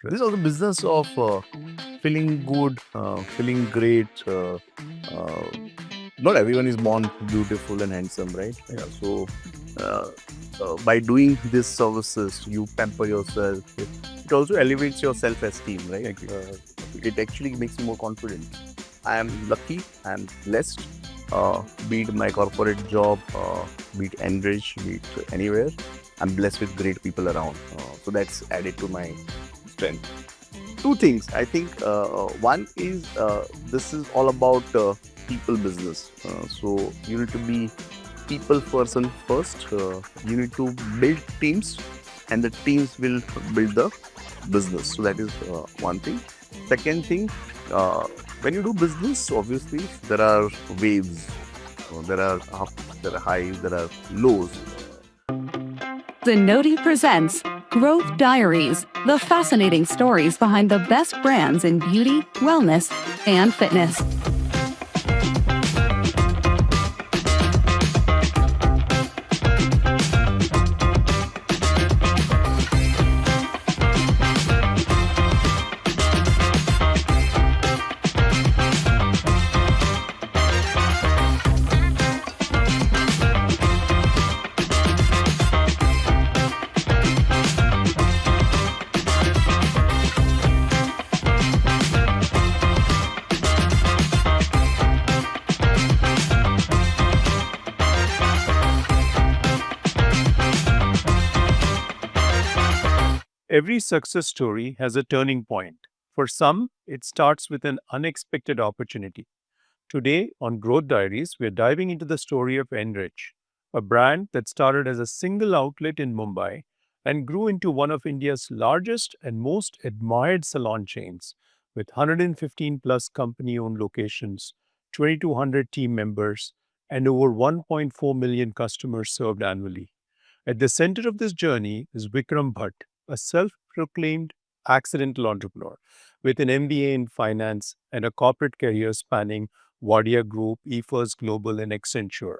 This is also business of feeling good, feeling great. Uh, Not everyone is born beautiful and handsome, right? Yeah. So, uh, by doing these services, you pamper yourself. It also elevates your self-esteem, right? It actually makes you more confident. I am lucky. I am blessed. Be it my corporate job, be it Enrich, be it anywhere, I'm blessed with great people around. So that's added to my strength. Two things. I think one is this is all about people business. So you need to be people person first. You need to build teams, and the teams will build the business. So that is one thing. Second thing, when you do business, obviously there are waves. There are ups, there are highs, there are lows. Zenoti presents Growth Diaries, the fascinating stories behind the best brands in beauty, wellness, and fitness. Every success story has a turning point. For some, it starts with an unexpected opportunity. Today, on Growth Diaries, we're diving into the story of Enrich, a brand that started as a single outlet in Mumbai and grew into one of India's largest and most admired salon chains, with 115 plus company owned locations, 2,200 team members, and over 1.4 million customers served annually. At the center of this journey is Vikram Bhatt, a self proclaimed accidental entrepreneur with an MBA in finance and a corporate career spanning Wadia Group, eFirst Global, and Accenture.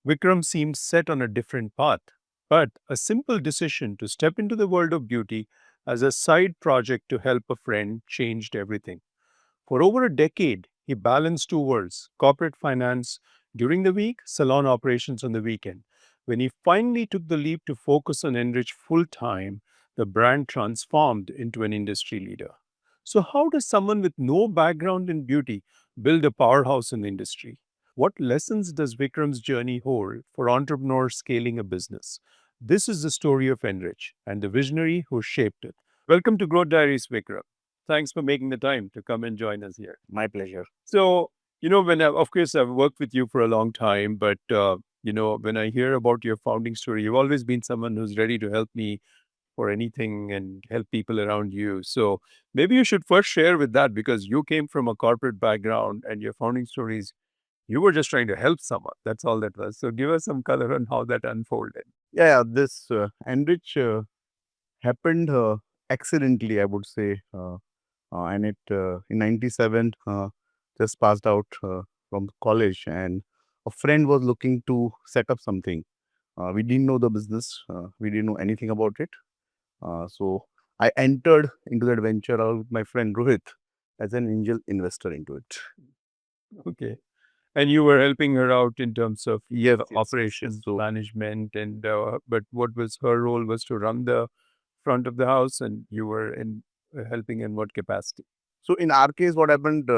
Vikram seemed set on a different path, but a simple decision to step into the world of beauty as a side project to help a friend changed everything. For over a decade, he balanced two worlds corporate finance during the week, salon operations on the weekend. When he finally took the leap to focus on Enrich full time, the brand transformed into an industry leader. So, how does someone with no background in beauty build a powerhouse in the industry? What lessons does Vikram's journey hold for entrepreneurs scaling a business? This is the story of Enrich and the visionary who shaped it. Welcome to Growth Diaries, Vikram. Thanks for making the time to come and join us here. My pleasure. So, of course, I've worked with you for a long time, but, when I hear about your founding story, you've always been someone who's ready to help me for anything and help people around you. So maybe you should first share with that because you came from a corporate background and your founding stories, you were just trying to help someone. That's all that was. So give us some color on how that unfolded. Yeah, this Enrich happened accidentally, I would say. And it in 97 just passed out from college, and a friend was looking to set up something. We didn't know the business. We didn't know anything about it. So I entered into that venture along with my friend Rohit as an angel investor into it. Okay. And you were helping her out in terms of Yes, operations, So management, and but what was her role was to run the front of the house, and you were in helping in what capacity? so in our case, what happened?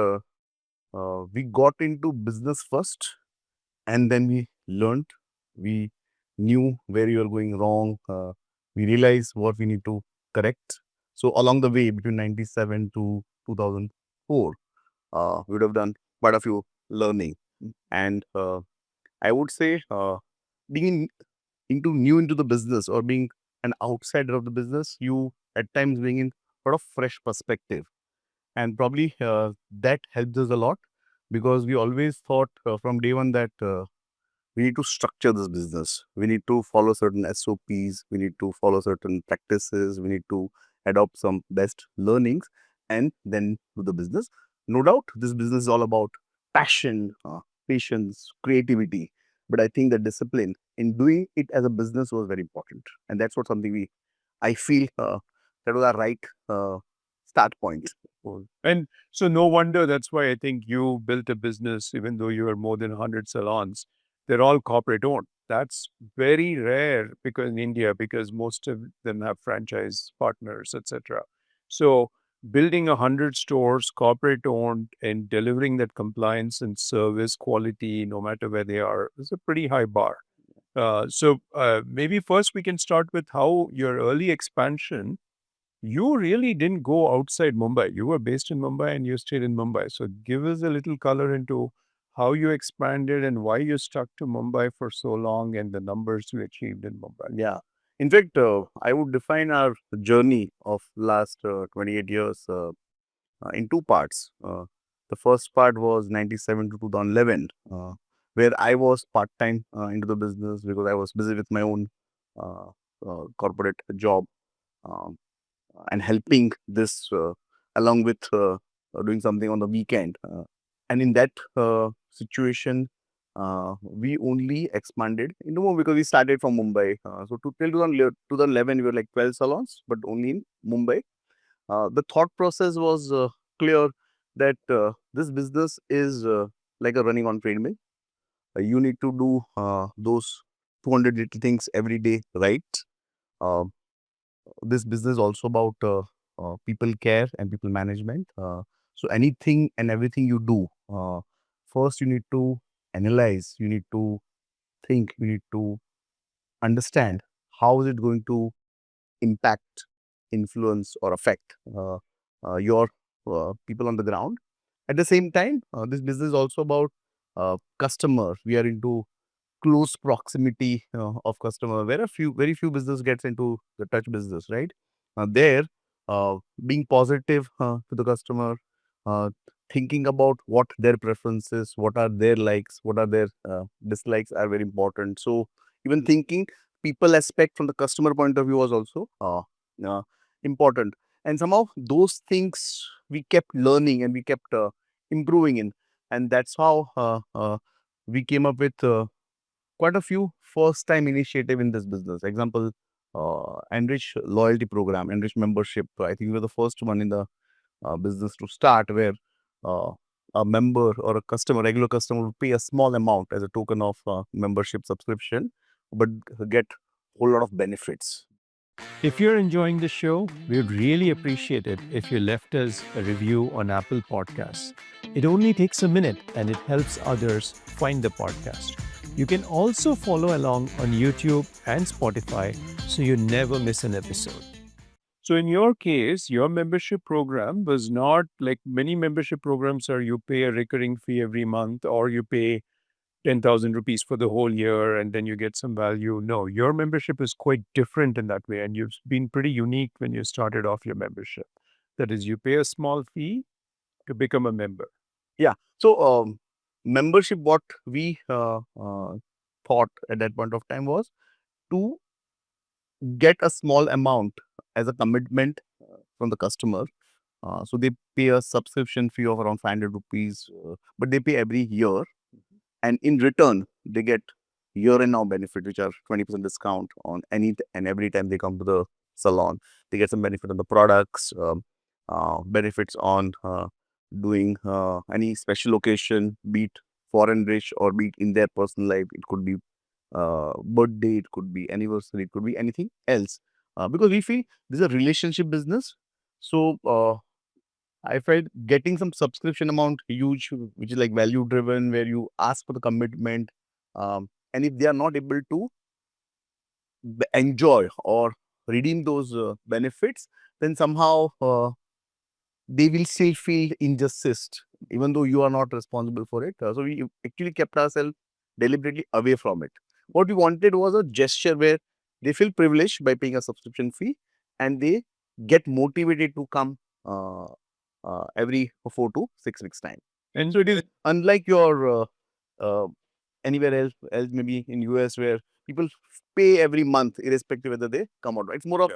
We got into business first, and then we learned. We knew where you were going wrong. We realized what we need to correct. So along the way, between 97 to 2004, we would have done quite a few learning. And I would say being new into the business or being an outsider of the business, you at times bring in a lot of fresh perspective. And probably that helps us a lot because we always thought from day one that we need to structure this business. We need to follow certain SOPs. We need to follow certain practices. We need to adopt some best learnings and then do the business. No doubt, this business is all about passion, patience, creativity. But I think the discipline in doing it as a business was very important. And that's what something I feel that was our right start point. And so no wonder that's why I think you built a business, even though you are more than 100 salons, they're all corporate owned. That's very rare because in India, because most of them have franchise partners, etc. So building 100 stores, corporate owned, and delivering that compliance and service quality, no matter where they are, is a pretty high bar. So maybe first we can start with how your early expansion, you really didn't go outside Mumbai. You were based in Mumbai and you stayed in Mumbai. So give us a little color into how you expanded and why you stuck to Mumbai for so long and the numbers you achieved in Mumbai. Yeah. In fact, I would define our journey of last 28 years in two parts. The first part was 97 to 2011, where I was part-time into the business because I was busy with my own uh, corporate job. Um, and helping this along with doing something on the weekend. And in that situation, we only expanded into more because we started from Mumbai. So to till 2011, we were like 12 salons, but only in Mumbai. The thought process was clear that this business is like a running on treadmill. You need to do those 200 little things every day, right? Uh, this business is also about people care and people management. So anything and everything you do, first you need to analyze, you need to think, you need to understand how is it going to impact, influence, or affect your people on the ground. At the same time, this business is also about customers. We are into close proximity of customer, where very few business gets into the touch business, right? There, being positive to the customer, uh, thinking about what their preferences, what are their likes, what are their dislikes are very important. So even thinking people aspect from the customer point of view was also uh, important. And somehow those things we kept learning and we kept improving in, and that's how we came up with quite a few first time initiative in this business. Example, Enrich loyalty program, Enrich membership. I think we were the first one in the business to start where uh, a member or a customer, regular customer, would pay a small amount as a token of membership subscription, but get whole lot of benefits. If you're enjoying the show, we would really appreciate it if you left us a review on Apple Podcasts. It only takes a minute and it helps others find the podcast. You can also follow along on YouTube and Spotify so you never miss an episode. So, in your case, your membership program was not like many membership programs are you pay a recurring fee every month or you pay 10,000 rupees for the whole year and then you get some value. No, your membership is quite different in that way. And you've been pretty unique when you started off your membership. That is, you pay a small fee to become a member. Yeah. So membership, what we thought at that point of time was to get a small amount as a commitment from the customer. So they pay a subscription fee of around 500 rupees, but they pay every year. And in return, they get year and now benefit, which are 20% discount on any and every time they come to the salon. They get some benefit on the products, benefits on doing any special occasion, be it foreign rich or be it in their personal life. It could be birthday, it could be anniversary, it could be anything else. Because we feel this is a relationship business. So I felt getting some subscription amount huge, which is like value driven, where you ask for the commitment. And if they are not able to enjoy or redeem those benefits, then somehow they will still feel injustice, even though you are not responsible for it. So we actually kept ourselves deliberately away from it. What we wanted was a gesture where they feel privileged by paying a subscription fee and they get motivated to come every 4 to 6 weeks time. And so it is. Unlike your uh, anywhere else maybe in US where people pay every month irrespective whether they come out. Right? It's more of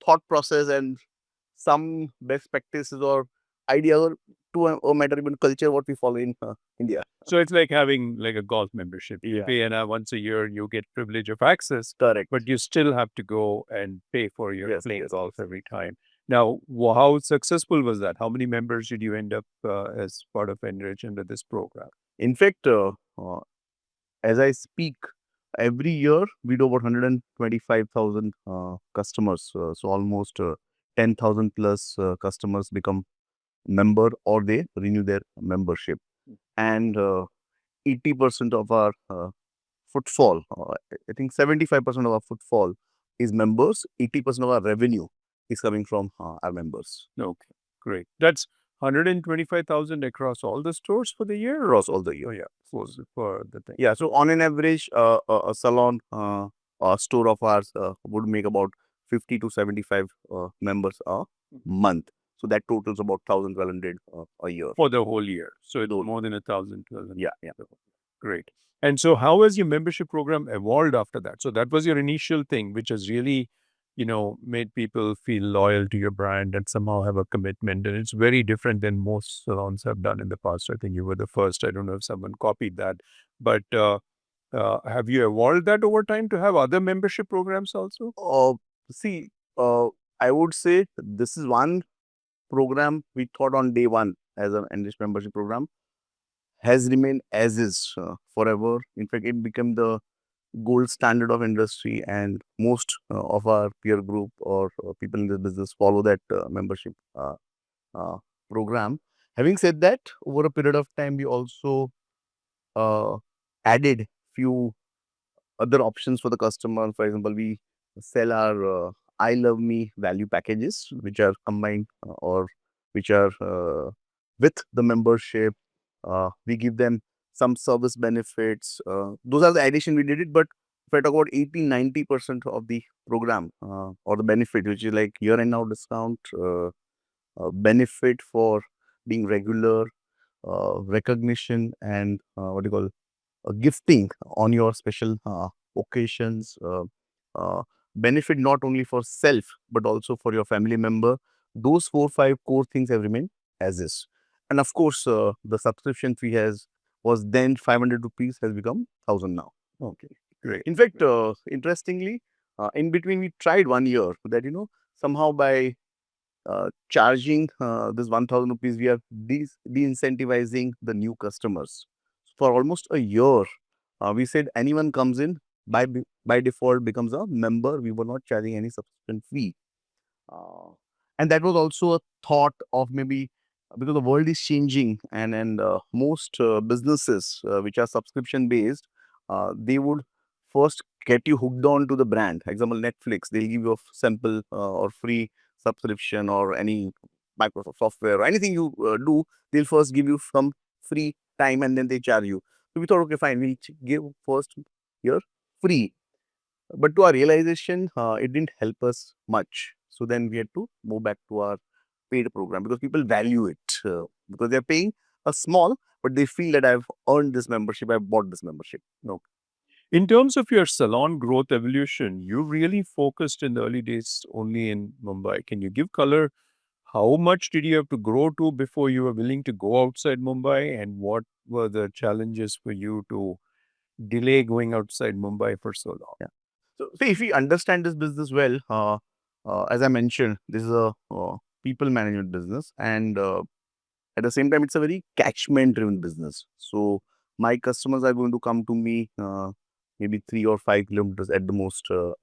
thought process and some best practices or ideas or to a matter even culture what we follow in India. So it's like having like a golf membership. You Yeah. pay and once a year you get privilege of access, Correct. but you still have to go and pay for your Yes, playing yes, golf every time. Now, how successful was that? How many members did you end up as part of Enrich under this program? In fact, as I speak, every year we do about 125,000 customers. So almost 10,000 plus customers become member or they renew their membership. And 80% of our footfall, I think 75% of our footfall is members, 80% of our revenue is coming from our members. Okay, great. That's 125,000 across all the stores for the year? Across all the year. Oh, yeah, for the thing. Yeah, so on an average, a salon store of ours would make about 50 to 75 members a month. So that totals about 1,000, 1,200 a year. For the whole year. So it's Whole- more than 1,000, 1,200. Yeah, yeah. Great. And so how has your membership program evolved after that? So that was your initial thing, which has really, made people feel loyal to your brand and somehow have a commitment. And it's very different than most salons have done in the past. I think you were the first. I don't know if someone copied that. But have you evolved that over time to have other membership programs also? See, I would say this is one program we thought on day one as an Enrich membership program has remained as is forever. In fact, it became the gold standard of industry, and most of our peer group or people in this business follow that membership uh, program. Having said that, over a period of time, we also uh, added few other options for the customer. For example, we sell our I Love Me value packages, which are combined or which are with the membership. We give them some service benefits. Those are the addition we did it. But if I talk about 80-90% of the program or the benefit, which is like year and now discount, benefit for being regular, recognition, and what do you call gifting on your special occasions, benefit not only for self but also for your family member. Those 4 5 core things have remained as is, and of course the subscription fee has was then 500 rupees has become 1,000 now. Okay, great. In fact, interestingly, in between we tried 1 year that somehow by charging this 1,000 rupees, we are de-incentivizing the new customers. For almost a year, we said anyone comes in by default becomes a member. We were not charging any subscription fee. And that was also a thought of maybe because the world is changing and most businesses which are subscription based, they would first get you hooked on to the brand. Example, Netflix, they'll give you a sample or free subscription or any Microsoft software or anything you do, they'll first give you some free time and then they charge you. So we thought, okay, fine, we'll give first year free. But to our realization, it didn't help us much. So then we had to move back to our paid program because people value it because they're paying a small, but they feel that I've earned this membership, I've bought this membership. No. In terms of your salon growth evolution, you really focused in the early days only in Mumbai. Can you give color? How much did you have to grow to before you were willing to go outside Mumbai? And what were the challenges for you to delay going outside Mumbai for so long? Yeah. So, see, if we understand this business well, as I mentioned, this is a people management business, and at the same time, it's a very catchment driven business. So, my customers are going to come to me maybe 3 or 5 kilometers at the most to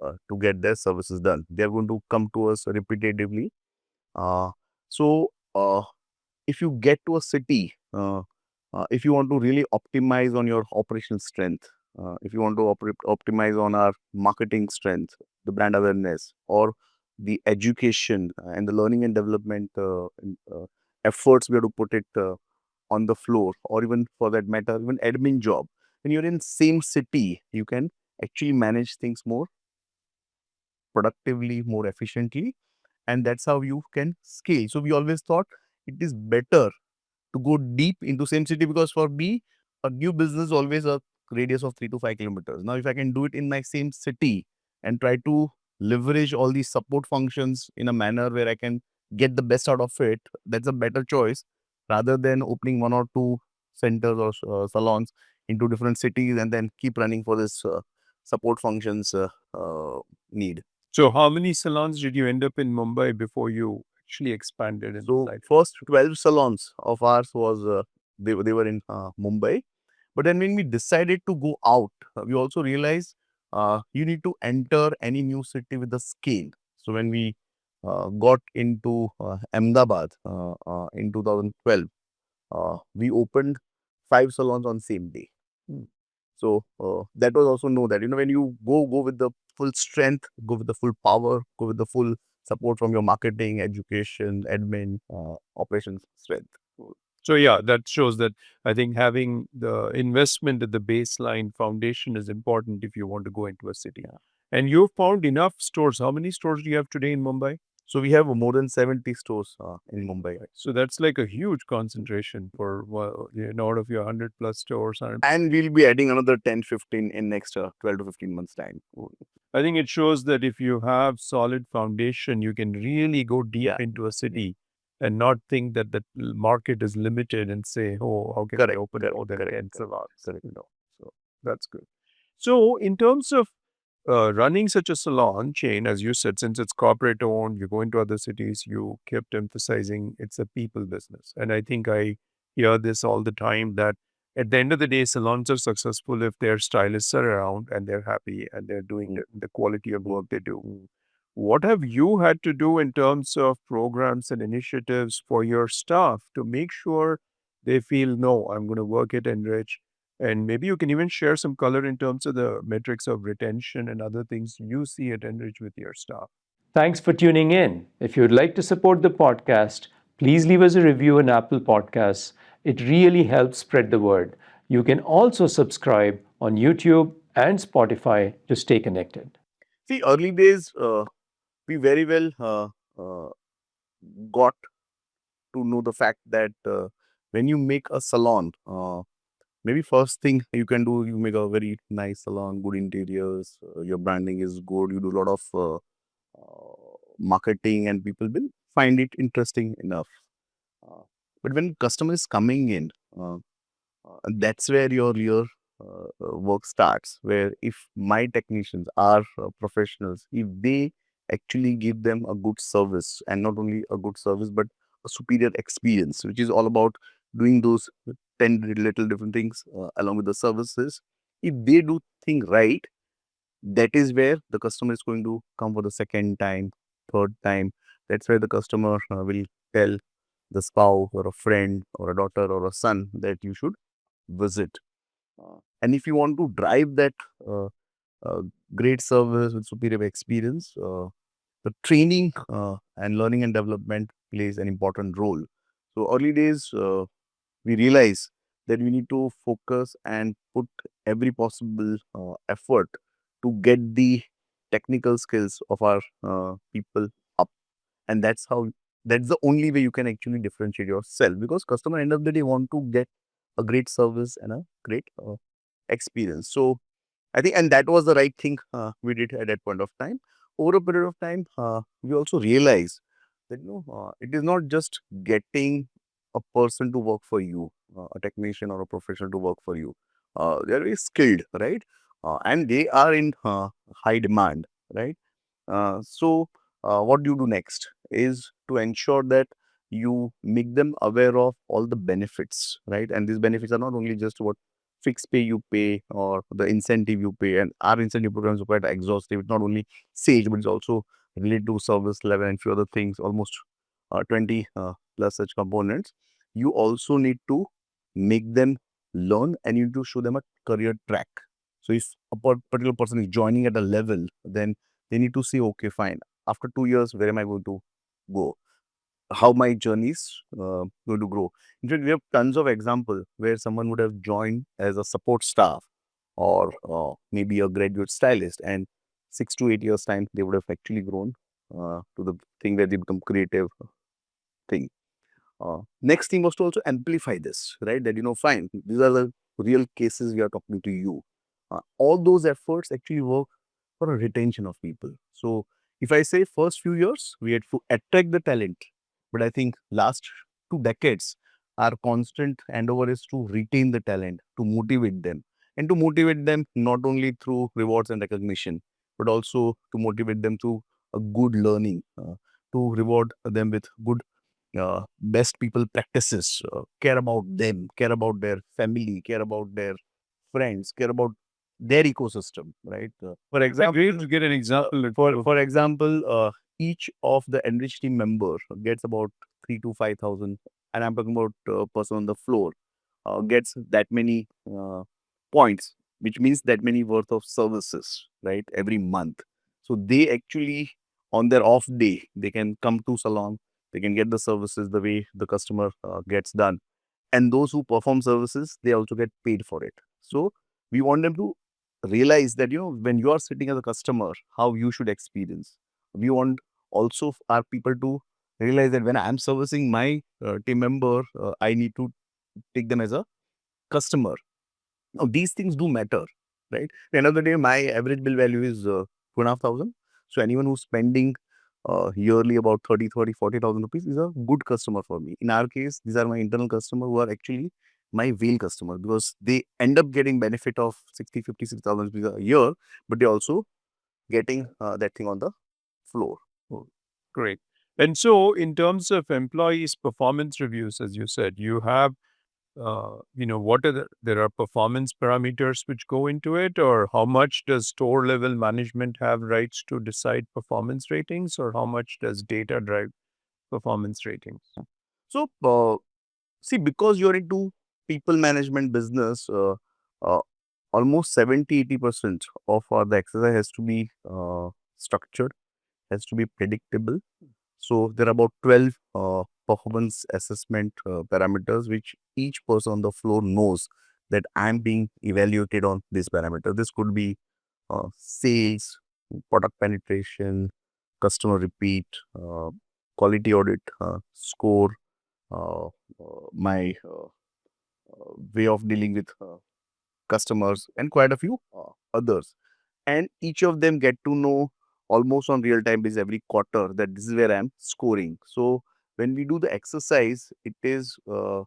get their services done. They are going to come to us repetitively. Uh, so, if you get to a city, if you want to really optimize on your operational strength, if you want to optimize on our marketing strength, the brand awareness, or the education and the learning and development efforts we have to put it on the floor, or even for that matter, even admin job. When you're in same city, you can actually manage things more productively, more efficiently, and that's how you can scale. So we always thought it is better to go deep into same city because for me, a new business always a radius of 3 to 5 kilometers. Now, if I can do it in my same city and try to leverage all these support functions in a manner where I can get the best out of it, that's a better choice rather than opening 1 or 2 centers or salons into different cities and then keep running for this support functions need. So, how many salons did you end up in Mumbai before you actually expanded in So life? first 12 salons of ours was they were in Mumbai. But then when we decided to go out, we also realized you need to enter any new city with the scale. So when we got into Ahmedabad in 2012, we opened 5 salons on same day. Hmm. So that was also know that when you go with the full strength, go with the full power, go with the full support from your marketing, education, admin, operations strength. So yeah, that shows that I think having the investment at the baseline foundation is important if you want to go into a city. Yeah. And you've found enough stores. How many stores do you have today in Mumbai? So we have more than 70 stores in Mumbai. So that's like a huge concentration for out of your 100 plus stores. And we'll be adding another 10, 15 in next 12 to 15 months time. I think it shows that if you have solid foundation, you can really go deep Yeah. into a city and not think that the market is limited and say, oh, how can I Correct, open more than 10 salons? correct. So that's good. So in terms of running such a salon chain, as you said, since it's corporate owned, you go into other cities, you kept emphasizing it's a people business. And I think I hear this all the time that at the end of the day, salons are successful if their stylists are around and they're happy and they're doing the quality of work they do. What have you had to do in terms of programs and initiatives for your staff to make sure they feel, no, I'm going to work at Enrich? And maybe you can even share some color in terms of the metrics of retention and other things you see at Enrich with your staff. Thanks for tuning in. If you'd like to support the podcast, please leave us a review on Apple Podcasts. It really helps spread the word. You can also subscribe on YouTube and Spotify to stay connected. See, early days, we very well got to know the fact that when you make a salon, maybe first thing you can do, you make a very nice salon, good interiors, your branding is good, you do a lot of marketing and people will find it interesting enough. But when customer is coming in, that's where your real work starts. Where if my technicians are professionals, if they actually give them a good service and not only a good service but a superior experience, which is all about doing those 10 little different things along with the services. If they do thing right, that is where the customer is going to come for the second time, third time. That's where the customer will tell the spouse or a friend or a daughter or a son that you should visit. And if you want to drive that uh, uh, great service with superior experience, the training and learning and development plays an important role. So early days, we realize that we need to focus and put every possible effort to get the technical skills of our people up, and that's the only way you can actually differentiate yourself, because customer end of the day want to get a great service and a great experience. So I think, and that was the right thing we did at that point of time. Over a period of time, we also realized that it is not just getting a person to work for you, a technician or a professional to work for you. They are very skilled, right? And they are in high demand, right? What do you do next is to ensure that you make them aware of all the benefits, right? And these benefits are not only just what fixed pay you pay or the incentive you pay, and our incentive programs are quite exhaustive. It's not only Sage, but it's also related to service level and few other things, almost 20 plus such components. You also need to make them learn and you need to show them a career track. So if a particular person is joining at a level, then they need to say, okay, fine. After 2 years, where am I going to go? How my journey is going to grow. In fact, we have tons of example where someone would have joined as a support staff or maybe a graduate stylist, and 6 to 8 years time they would have actually grown to the thing where they become creative thing. Next thing was to also amplify this, right? That fine, these are the real cases we are talking to you. All those efforts actually work for a retention of people. So if I say first few years, we had to attract the talent, but I think last 2 decades, our constant endeavor is to retain the talent, to motivate them, and to motivate them not only through rewards and recognition, but also to motivate them through a good learning. to reward them with good best people practices, care about them, care about their family, care about their friends, care about their ecosystem, right? For It'd be great example, to get an example. for example, each of the Enrich team member gets about 3 to 5 thousand, and I'm talking about person on the floor gets that many points, which means that many worth of services, right? Every month. So they actually, on their off day, they can come to salon, they can get the services the way the customer gets done. And those who perform services, they also get paid for it. So we want them to realize that, when you are sitting as a customer, how you should experience. We want also our people to realize that when I'm servicing my team member, I need to take them as a customer. Now, these things do matter, right? At the end of the day, my average bill value is 2,500. So anyone who's spending yearly about 30, 40,000 rupees is a good customer for me. In our case, these are my internal customers who are actually my whale customer, because they end up getting benefit of 60, 56,000 rupees a year, but they also getting that thing on the floor. Oh, great. And so, in terms of employees' performance reviews, as you said, you have, what are there are performance parameters which go into it, or how much does store level management have rights to decide performance ratings, or how much does data drive performance ratings? So, see, because you're into people management business, uh, almost 70, 80% of the exercise has to be structured, has to be predictable. So there are about 12 performance assessment parameters, which each person on the floor knows that I'm being evaluated on this parameter. This could be sales, product penetration, customer repeat, quality audit score, uh, my way of dealing with customers, and quite a few others. And each of them get to know almost on real time basis every quarter that this is where I'm scoring. So when we do the exercise, it is what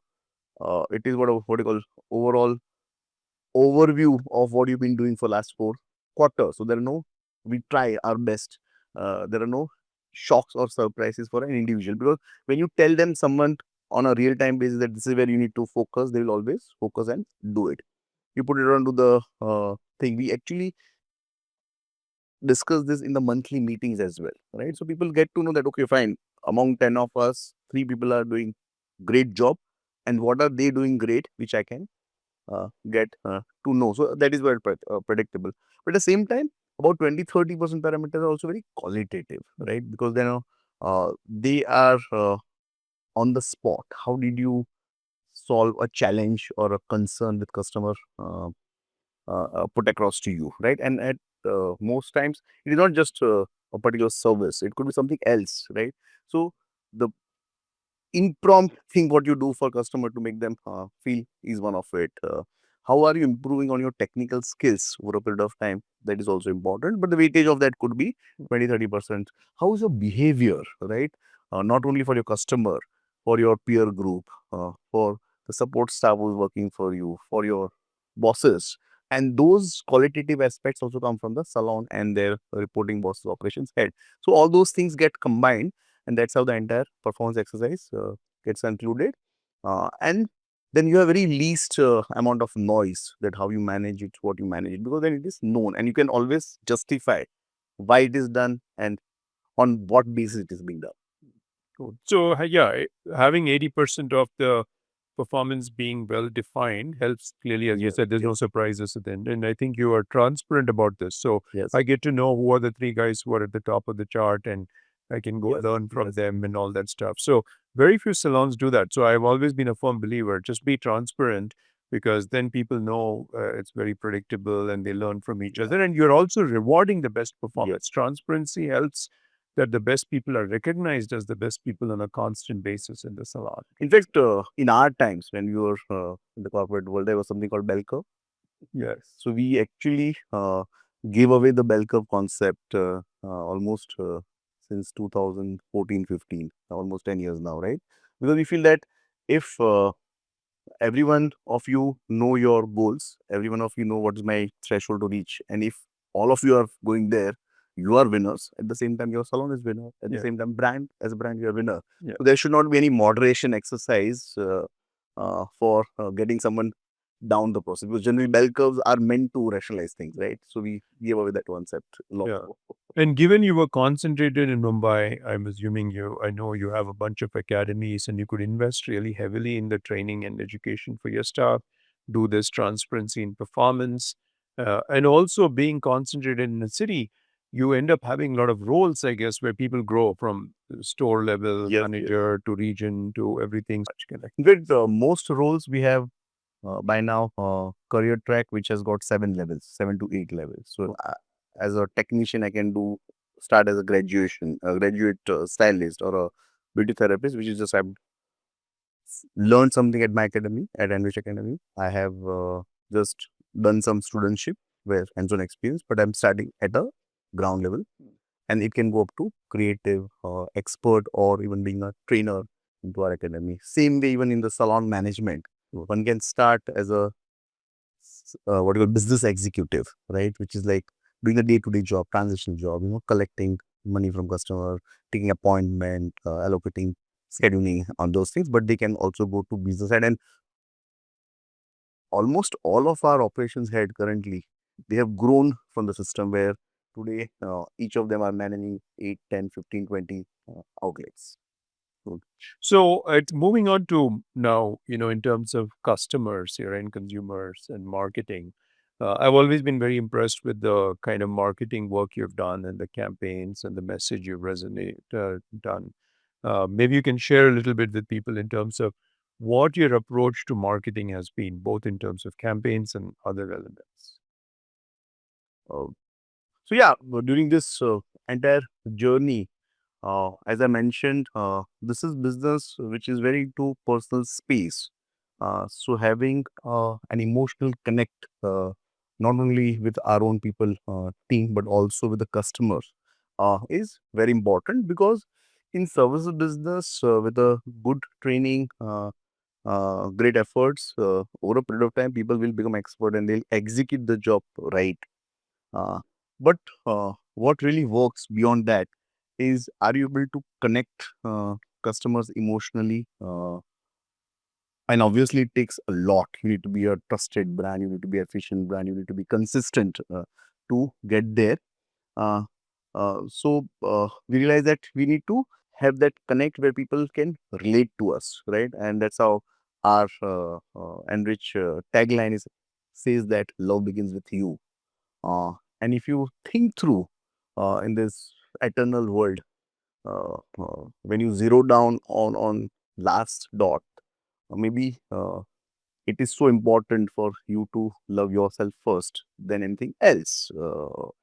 you call overall overview of what you've been doing for last 4 quarters. So there are no, we try our best. There are no shocks or surprises for an individual, because when you tell them someone on a real time basis that this is where you need to focus, they will always focus and do it. You put it onto the thing. We actually discuss this in the monthly meetings as well, right? So people get to know that, okay, fine, among 10 of us, 3 people are doing great job, and what are they doing great, which I can get to know. So that is very predictable. But at the same time, about 20, 30% parameters are also very qualitative, right? Because they are on the spot. How did you solve a challenge or a concern with customer put across to you, right? And at most times, it is not just a particular service, it could be something else, right? So the impromptu thing what you do for customer to make them feel is one of it. How are you improving on your technical skills over a period of time? That is also important, but the weightage of that could be 20, 30%. How is your behavior, right? Not only for your customer, for your peer group, for the support staff who's working for you, for your bosses. And those qualitative aspects also come from the salon and their reporting bosses, operations head. So all those things get combined, and that's how the entire performance exercise gets concluded. And then you have very least amount of noise, that how you manage it, what you manage it, because then it is known and you can always justify why it is done and on what basis it is being done. Cool. So, having 80% of the performance being well defined helps clearly. As you Yes, said, there's no yes, surprises at the end. And I think you are transparent about this. So yes, I get to know who are the three guys who are at the top of the chart, and I can go yes, learn from yes. them and all that stuff. So very few salons do that. So I've always been a firm believer, just be transparent, because then people know it's very predictable and they learn from each Yeah. other. And you're also rewarding the best Yes. performance. Transparency helps that the best people are recognized as the best people on a constant basis in the salon. In fact, in our times when we were in the corporate world, there was something called bell curve. Yes. So we actually gave away the bell curve concept almost since 2014-15, almost 10 years now, right? Because we feel that if every one of you know your goals, every one of you know what is my threshold to reach, and if all of you are going there, you are winners. At the same time, your salon is winner. At the Yeah. same time, brand as a brand, you are winner. Yeah. So there should not be any moderation exercise for getting someone down the process, because generally bell curves are meant to rationalize things, right? So we gave away that concept long Yeah. ago. And given you were concentrated in Mumbai, I'm assuming I know you have a bunch of academies and you could invest really heavily in the training and education for your staff, do this transparency in performance, and also being concentrated in a city, you end up having a lot of roles, I guess, where people grow from store level Yes, yes. manager to region to everything. In fact, most roles we have by now career track which has got 7 levels, 7 to 8 levels. So as a technician, I can do start as a graduate stylist or a beauty therapist, which is just I've learned something at my academy at Enrich Academy. I have just done some studentship where hands-on experience, but I'm starting at a ground level, and it can go up to creative, expert, or even being a trainer into our academy. Same way, even in the salon management, one can start as a what you call business executive, right? Which is like doing a day-to-day job, transitional job, collecting money from customer, taking appointment, allocating, scheduling on those things. But they can also go to business side, and almost all of our operations head currently, they have grown from the system where today each of them are managing 8, 10, 15, 20 outlets. So it's moving on to now, in terms of customers, your end consumers and marketing. I've always been very impressed with the kind of marketing work you've done and the campaigns and the message you've done. Maybe you can share a little bit with people in terms of what your approach to marketing has been, both in terms of campaigns and other elements. Uh, so yeah, during this entire journey, as I mentioned, this is business which is very into personal space. So having an emotional connect, not only with our own people team, but also with the customers, is very important, because in services business, with a good training, great efforts, over a period of time, people will become expert and they'll execute the job right. Uh, but what really works beyond that is, are you able to connect customers emotionally? And obviously, it takes a lot. You need to be a trusted brand, you need to be efficient brand, you need to be consistent to get there. Uh, so we realize that we need to have that connect where people can relate to us, right? And that's how our Enrich tagline is says that love begins with you. And if you think through in this eternal world, when you zero down on last dot, maybe it is so important for you to love yourself first than anything else,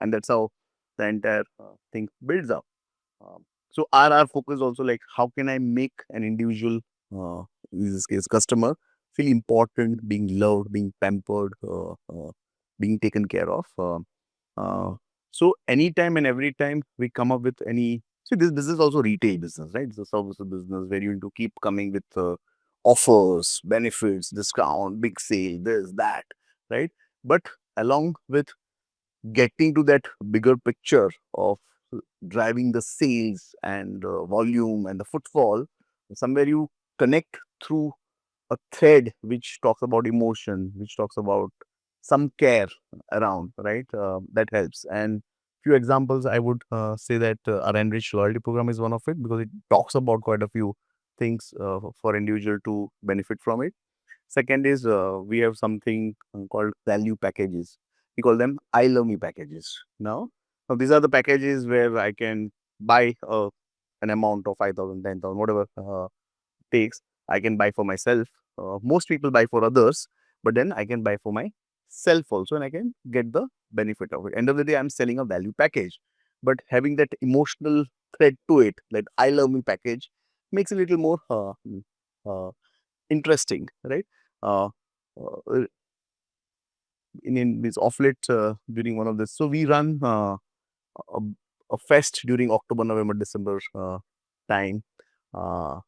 and that's how the entire thing builds up. So our focus also, like, how can I make an individual, uh, in this case customer, feel important, being loved, being pampered, being taken care of. Uh, so anytime and every time we come up with any, see, this business is also retail business, right? It's a services business where you need to keep coming with offers, benefits, discount, big sale, this, that, right? But along with getting to that bigger picture of driving the sales and volume and the footfall, somewhere you connect through a thread which talks about emotion, which talks about some care around, right? That helps. And few examples, I would say that our Enrich loyalty program is one of it, because it talks about quite a few things for individual to benefit from it. Second is we have something called value packages. We call them I Love Me packages. Now these are the packages where I can buy an amount of 5,000, 10,000, whatever takes. I can buy for myself. Most people buy for others, but then I can buy for myself also, and I can get the benefit of it. End of the day, I'm selling a value package, but having that emotional thread to it, that I Love Me package, makes it a little more uh, interesting, right? Uh, uh, in this off late during one of this, so we run a, a fest during October, November, December time. Uh,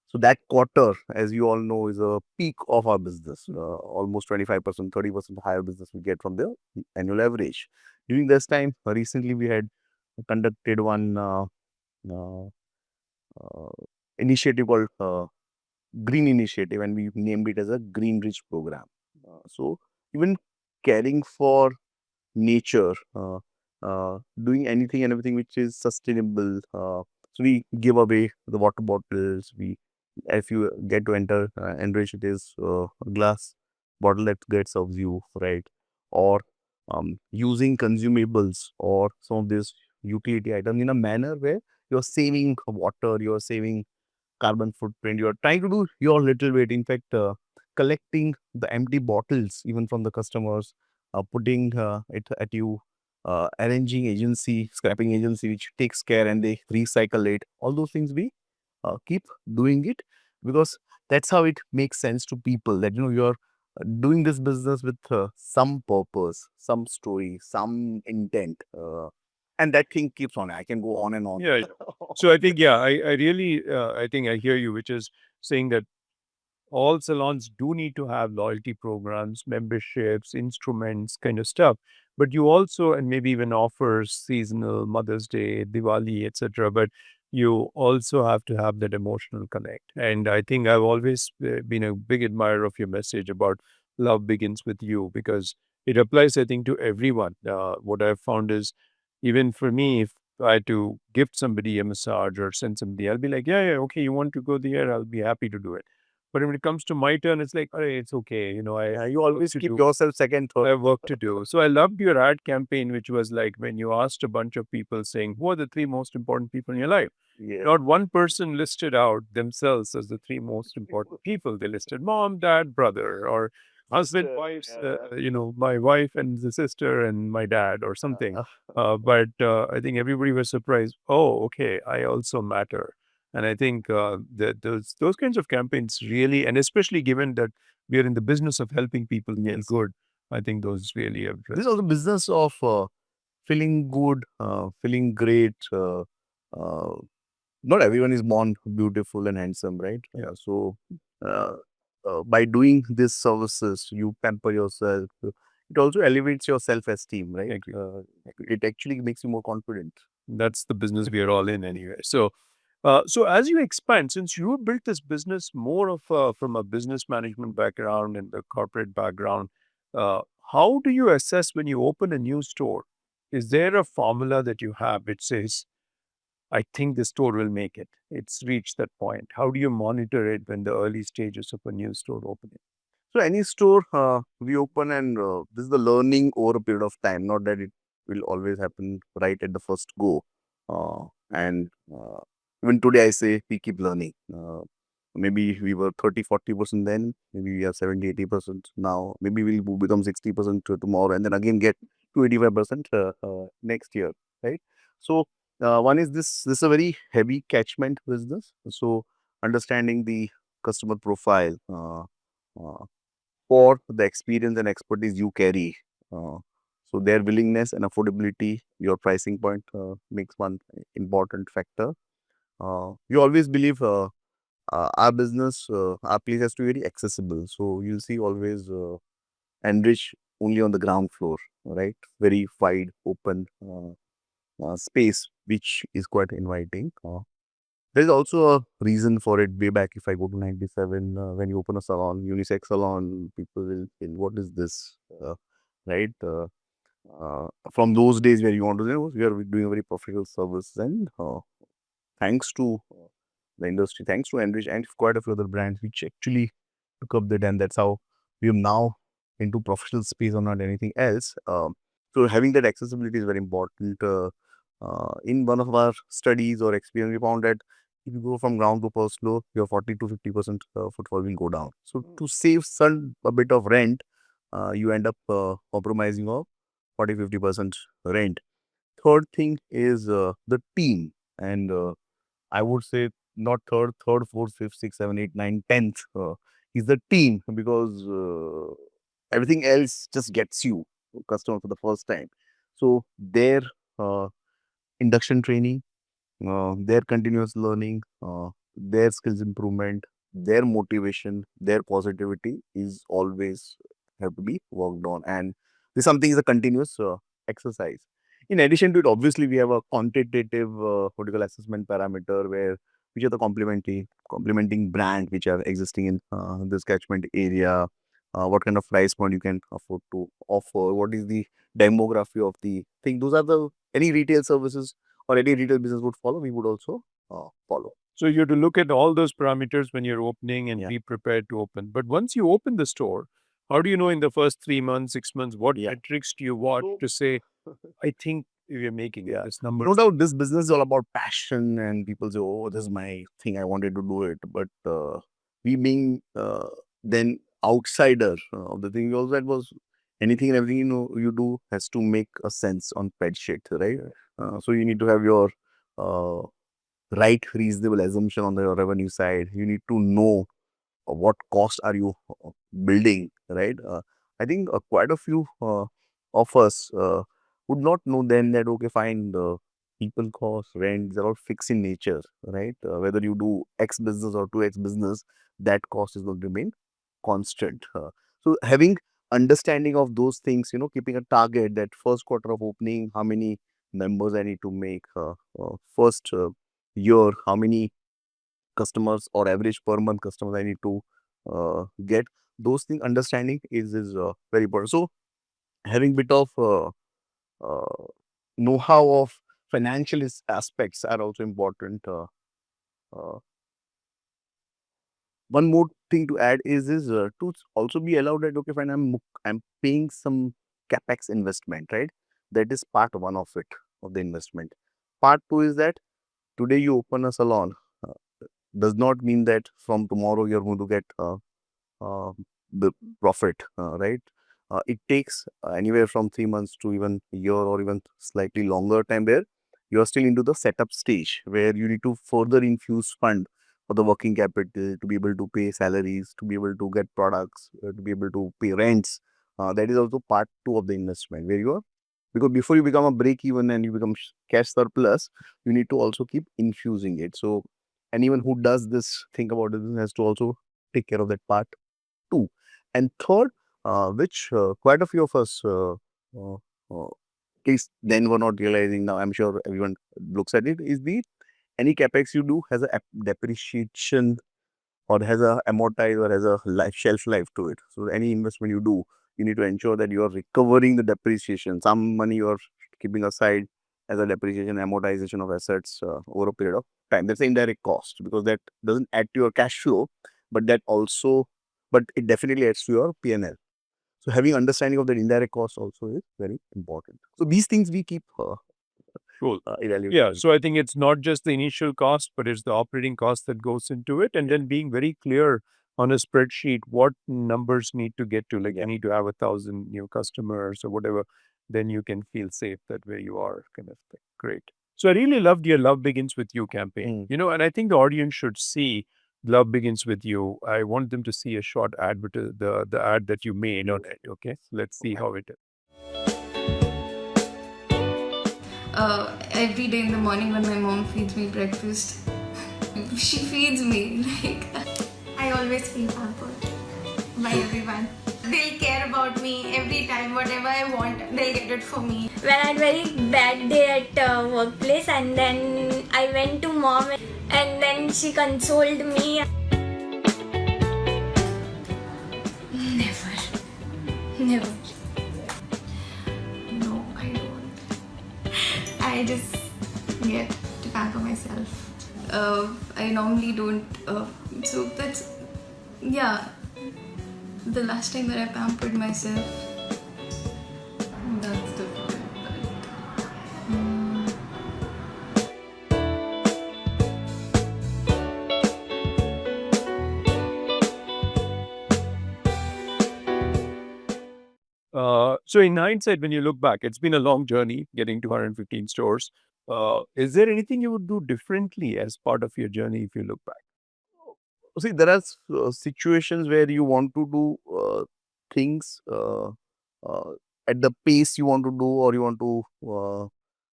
so that quarter, as you all know, is a peak of our business. Almost 25%, 30% higher business we get from the annual average. During this time, recently we had conducted one uh, uh, initiative called Green Initiative, and we named it as a Green Rich program. So even caring for nature, doing anything and everything which is sustainable. So we give away the water bottles. We, if you get to enter Enrich, it is a glass bottle that serves you, right? Or using consumables or some of these utility items in a manner where you're saving water, you're saving carbon footprint. You're trying to do your little bit. In fact, collecting the empty bottles even from the customers, putting it at you, arranging agency, scrapping agency, which takes care and they recycle it. All those things we keep doing it because that's how it makes sense to people that you're doing this business with some purpose, some story, some intent. And that thing keeps on. I can go on and on. Yeah. So I think, yeah, I really, I think I hear you, which is saying that all salons do need to have loyalty programs, memberships, instruments, kind of stuff. But you also, and maybe even offers seasonal, Mother's Day, Diwali, etc. But you also have to have that emotional connect. And I think I've always been a big admirer of your message about love begins with you because it applies, I think, to everyone. What I've found is even for me, if I had to gift somebody a massage or send somebody, I'll be like, yeah, yeah, okay, you want to go there? I'll be happy to do it. But when it comes to my turn, it's like, "Arey, it's okay. You work always to keep do. yourself second, I third. have work to do." So I loved your ad campaign, which was like when you asked a bunch of people saying, "Who are the three most important people in your life?" Yeah. Not one person listed out themselves as the three most important people. They listed mom, dad, brother, or husband, Sister, wife, yeah. my wife and the sister and my dad or something. Uh, But I think everybody was surprised. Oh, okay, I also matter. And I think that those kinds of campaigns really, and especially given that we are in the business of helping people feel yes. good, I think those really have. This is also business of feeling good, feeling great. Uh, Not everyone is born beautiful and handsome, right? Yeah. So, uh, by doing these services, you pamper yourself. It also elevates your self-esteem, I right? agree. It actually makes you more confident. That's the business we are all in anyway. So as you expand, since you built this business more of from a business management background and the corporate background, uh, how do you assess when you open a new store? Is there a formula that you have which says, I think the store will make it? It's reached that point. How do you monitor it when the early stages of a new store opening? So any store we open, and this is the learning over a period of time. Not that it will always happen right at the first go. And even today, I say we keep learning. Maybe we were 30-40% then. Maybe we are 70-80% now. Maybe we'll become 60% tomorrow, and then again get to 85% next year, right? So one is this. This is a very heavy catchment business. So understanding the customer profile. For the experience and expertise you carry. Uh, so their willingness and affordability, your pricing point makes one important factor. We always believe our business, our place has to be very accessible. So you'll see always Enrich only on the ground floor, right? Very wide, open space, which is quite inviting. There's also a reason for it. Way back, if I go to 97, when you open a salon, unisex salon, people will feel, what is this? Right? From those days where you want to, we are doing a very professional service. And thanks to the industry, thanks to Enrich and quite a few other brands, which actually took up that. And that's how we are now into professional space or not anything else. So having that accessibility is very important. In one of our studies or experience, we found that if you go from ground to first floor, your 40 to 50% footfall will go down. So to save some a bit of rent, you end up compromising of 40-50% rent. Third thing is the team, and I would say not third, fourth, fifth, sixth, seven, eight, nine, tenth is the team, because everything else just gets you customer for the first time. So their uh, induction training, their continuous learning, their skills improvement, their motivation, their positivity is always have to be worked on, and this something is a continuous exercise. In addition to it, obviously we have a quantitative vertical assessment parameter where which are the complementing brand which are existing in this catchment area, what kind of price point you can afford to offer, what is the demography of the thing. Those are the any retail services or any retail business would follow. We would also follow. So you have to look at all those parameters when you're opening and Yeah. be prepared to open. But once you open the store, how do you know in the first 3 months, 6 months, what Yeah. metrics do you watch So- to say, I think we're making it, Yeah. this number? No doubt, this business is all about passion, and people say, "Oh, this is my thing. I wanted to do it." But we being then outsider of the thing, we also that was anything and everything you do has to make a sense on spreadsheet, right? So you need to have your uh, right reasonable assumption on the revenue side. You need to know what cost are you building, right? I think quite a few of us would not know then that, okay, fine, the people cost, rent, they're all fixed in nature, right? Whether you do X business or 2X business, that cost is going to remain constant. So having understanding of those things, keeping a target that first quarter of opening, how many members I need to make, first year, how many customers or average per month customers I need to get. Those things understanding is very important. So having bit of uh, know-how of financial aspects are also important. Uh, One more thing to add is to also be allowed that, okay, fine, I'm paying some capex investment, right? That is part one of it, of the investment. Part two is that today you open a salon, uh, does not mean that from tomorrow you're going to get uh, the profit, right? It takes anywhere from 3 months to even a year or even slightly longer time where you are still into the setup stage where you need to further infuse fund for the working capital to be able to pay salaries, to be able to get products, to be able to pay rents. That is also part two of the investment where you are, because before you become a break even and you become cash surplus, you need to also keep infusing it. So anyone who does this, think about it, has to also take care of that part too. And third, which quite a few of us at least then were not realizing, now I'm sure everyone looks at it, is the any capex you do has a depreciation or has a amortize or has a shelf life to it. So any investment you do, you need to ensure that you are recovering the depreciation. Some money you are keeping aside as a depreciation amortization of assets over a period of time. That's the indirect cost, because that doesn't add to your cash flow, but that also, but it definitely adds to your P&L. So having understanding of that indirect cost also is very important. So these things we keep Cool. evaluating. Yeah. So I think it's not just the initial cost, but it's the operating cost that goes into it. And then being very clear on a spreadsheet what numbers need to get to. Like Yeah. you need to have 1,000 new customers or whatever. Then you can feel safe that where you are kind of thing. Great. So I really loved your Love Begins With You campaign. And I think the audience should see Love Begins With You. I want them to see a short the ad that you made on it. Okay. Let's see how it is. Every day in the morning when my mom feeds me breakfast, she feeds me like I always feel pampered by everyone. They'll care about me every time. Whatever I want, they'll get it for me. When I had very bad day at workplace, and then I went to mom, and then she consoled me. Never. Never. No, I don't. I just get to pamper myself. I normally don't. So that's, yeah. The last time that I pampered myself, that's difficult. So in hindsight, when you look back, it's been a long journey getting to 115 stores. Is there anything you would do differently as part of your journey if you look back? See, there are situations where you want to do things uh, at the pace you want to do, or you want to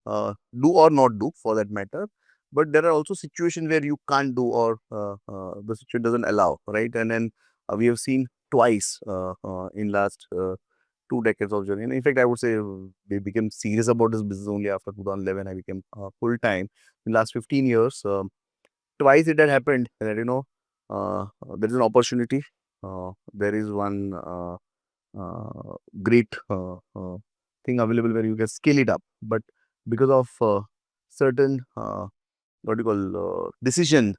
do or not do for that matter. But there are also situations where you can't do, or the situation doesn't allow, right? And then we have seen twice in last 2 decades of journey. And in fact, I would say we became serious about this business only after 2011. I became full time. In the last 15 years, twice it had happened that there is an opportunity. There is one great thing available where you can scale it up, but because of certain what do you call decision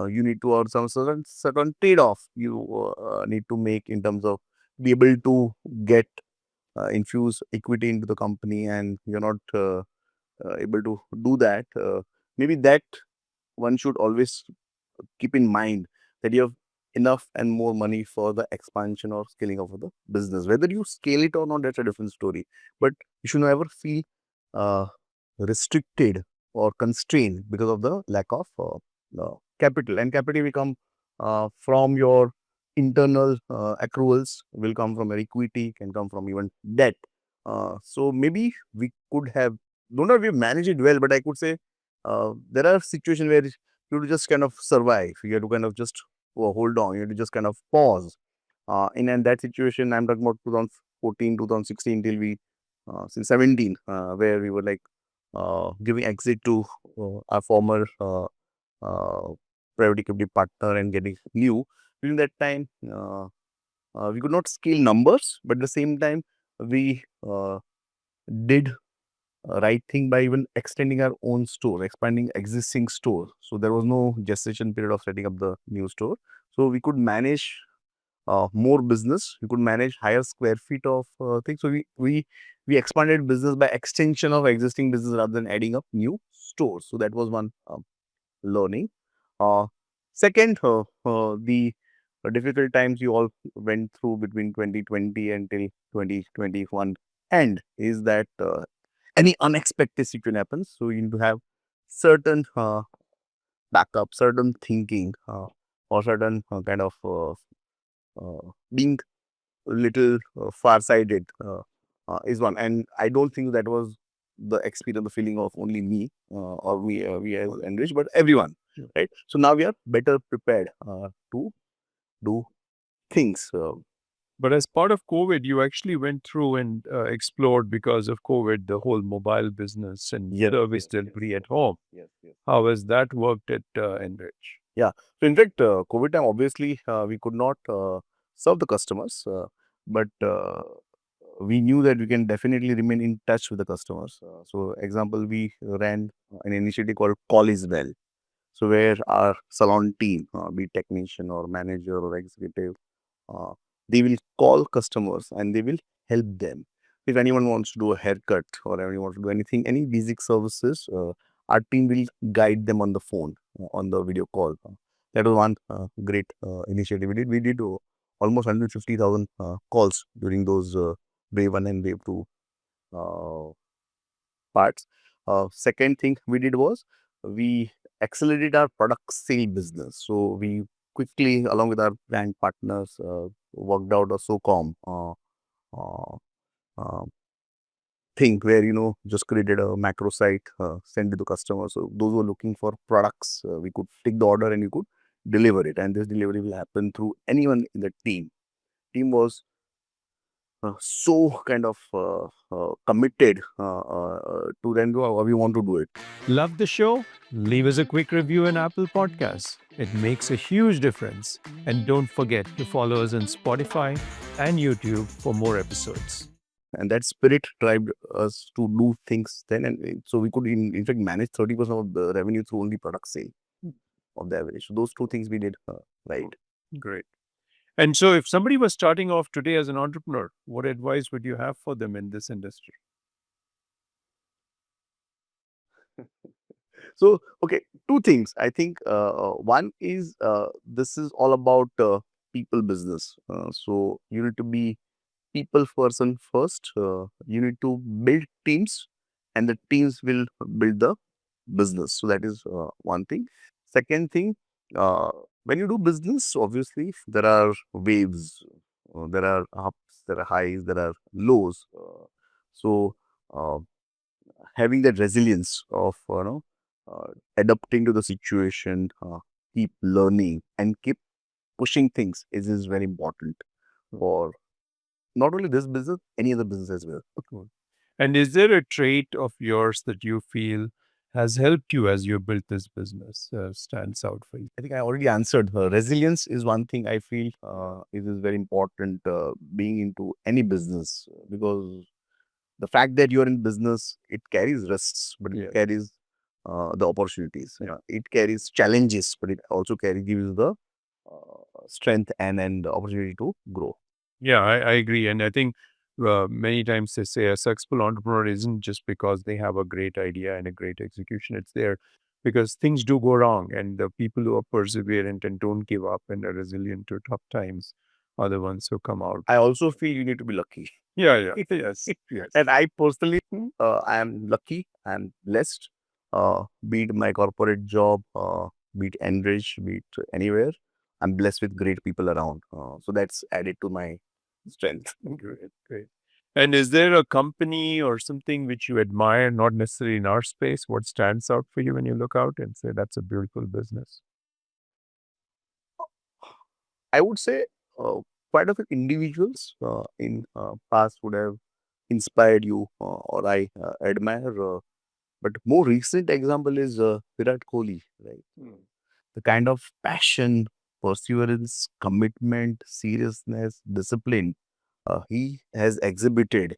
you need to, or some certain trade-off you need to make in terms of be able to get infuse equity into the company, and you're not able to do that. Maybe that one should always keep in mind that you have enough and more money for the expansion or scaling of the business. Whether you scale it or not, that's a different story. But you should never feel uh, restricted or constrained because of the lack of capital. And capital will come from your internal accruals, will come from your equity, can come from even debt. So maybe we could have, don't know if we manage it well, but I could say there are situations where you have to just kind of survive. You have to kind of just hold on. You have to just kind of pause. In that situation, I'm talking about 2014, 2016 till we, since 17, where we were like giving exit to our former private equity partner and getting new. During that time, we could not scale numbers, but at the same time, we did right thing by even extending our own store, expanding existing store. So there was no gestation period of setting up the new store. So we could manage more business. We could manage higher square feet of things. So we expanded business by extension of existing business rather than adding up new stores. So that was one learning. Second, the difficult times you all went through between 2020 until 2021 end is that any unexpected situation happens. So you need to have certain backup, certain thinking, or certain kind of being a little far-sighted is one. And I don't think that was the experience, the feeling of only me or we as Enrich, but everyone, right? So now we are better prepared to do things. But as part of COVID, you actually went through and explored, because of COVID, the whole mobile business and service delivery at home. Yes, yes. How has that worked at Enrich? Yeah. So in fact, COVID time, obviously, we could not serve the customers, but we knew that we can definitely remain in touch with the customers. So, example, we ran an initiative called Call is Well. So, where our salon team, be it technician or manager or executive, uh, they will call customers and they will help them. If anyone wants to do a haircut or anyone wants to do anything, any basic services, our team will guide them on the phone, on the video call. That was one great initiative we did. We did almost 150,000 calls during those wave 1 and wave 2 uh, parts. Second thing we did was we accelerated our product sale business. So we quickly, along with our brand partners, worked out a SOCOM uh, uh, thing where just created a macro site, send it to customers. So those who are looking for products, we could take the order and we could deliver it. And this delivery will happen through anyone in the team. Team was so kind of committed to then do how we want to do it. Love the show? Leave us a quick review in Apple Podcasts. It makes a huge difference. And don't forget to follow us on Spotify and YouTube for more episodes. And that spirit drove us to do things then. And so we could, in fact, manage 30% of the revenue through only product sale of the average. So those two things we did right. Great. And so if somebody was starting off today as an entrepreneur, what advice would you have for them in this industry? So, okay, two things. I think one is this is all about people business. So you need to be people person first. You need to build teams, and the teams will build the business. So that is one thing. Second thing, when you do business, obviously there are waves, there are ups, there are highs, there are lows. So uh, having that resilience of adapting to the situation, keep learning and keep pushing things is very important for not only this business, any other business as well. Cool. And is there a trait of yours that you feel has helped you as you built this business, stands out for you? I think I already answered. Resilience is one thing I feel it is very important being into any business, because the fact that you're in business, it carries risks, but Yeah. it carries the opportunities. It carries challenges, but it also gives you the strength and the opportunity to grow. Yeah, I agree. And I think many times they say a successful entrepreneur isn't just because they have a great idea and a great execution. It's there because things do go wrong. And the people who are perseverant and don't give up and are resilient to tough times are the ones who come out. I also feel you need to be lucky. Yeah. Yes. And I personally, I am lucky. I'm blessed. Be it my corporate job, be it Enrich, be it anywhere, I'm blessed with great people around. So that's added to my strength. Great. And is there a company or something which you admire, not necessarily in our space? What stands out for you when you look out and say that's a beautiful business? I would say quite a few individuals in past would have inspired you or I admire. But more recent example is Virat Kohli, right? The kind of passion, perseverance, commitment, seriousness, discipline he has exhibited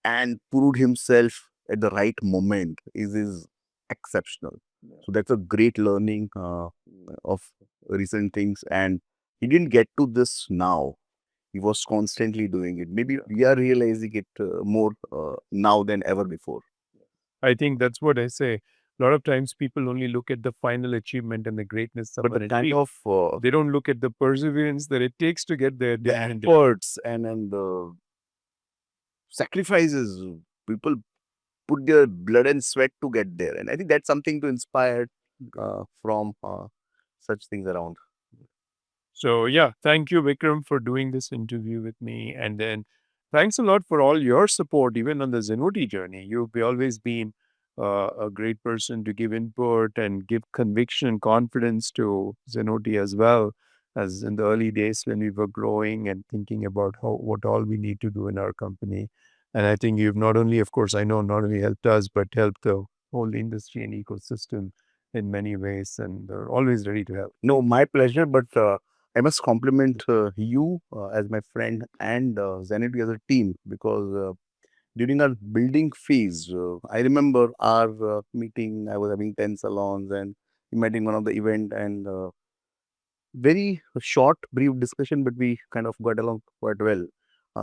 and proved himself at the right moment is exceptional. So that's a great learning of recent things. And he didn't get to this now. He was constantly doing it. Maybe we are realizing it more now than ever before. I think that's what I say. A lot of times people only look at the final achievement and the greatness But someone the kind achieved. of They don't look at the perseverance that it takes to get there. the efforts and the sacrifices people put their blood and sweat to get there, and I think that's something to inspire from such things around. So yeah, thank you, Vikram, for doing this interview with me. And then thanks a lot for all your support, even on the Zenoti journey. You've always been a great person to give input and give conviction and confidence to Zenoti as well as in the early days when we were growing and thinking about what all we need to do in our company. And I think you've not only, of course, I know not only helped us, but helped the whole industry and ecosystem in many ways, and they're always ready to help. No, my pleasure, but I must compliment you as my friend and Zenity as a team, because during our building phase, I remember our meeting. I was having 10 salons and we met in one of the event, and very short, brief discussion, but we kind of got along quite well.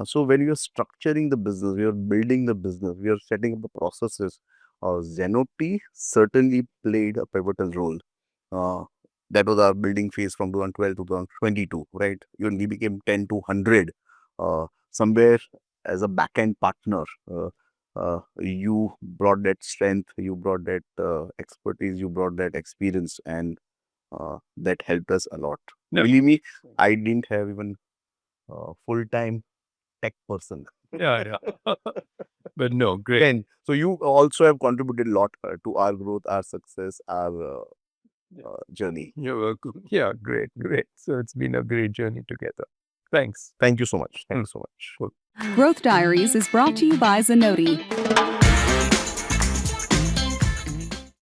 So when we are structuring the business, we are building the business, we are setting up the processes. Zenoti certainly played a pivotal role. Uh, that was our building phase from 2012 to 2022, right? When we became 10 to 100, somewhere as a back-end partner, you brought that strength, you brought that expertise, you brought that experience, and that helped us a lot. Yeah. Believe me, I didn't have even full-time tech person. Yeah. But no, great. And so you also have contributed a lot to our growth, our success, our journey. You're welcome. Yeah, great. So it's been a great journey together. Thanks. Thank you so much. Thank you so much. Growth Diaries is brought to you by Zenoti.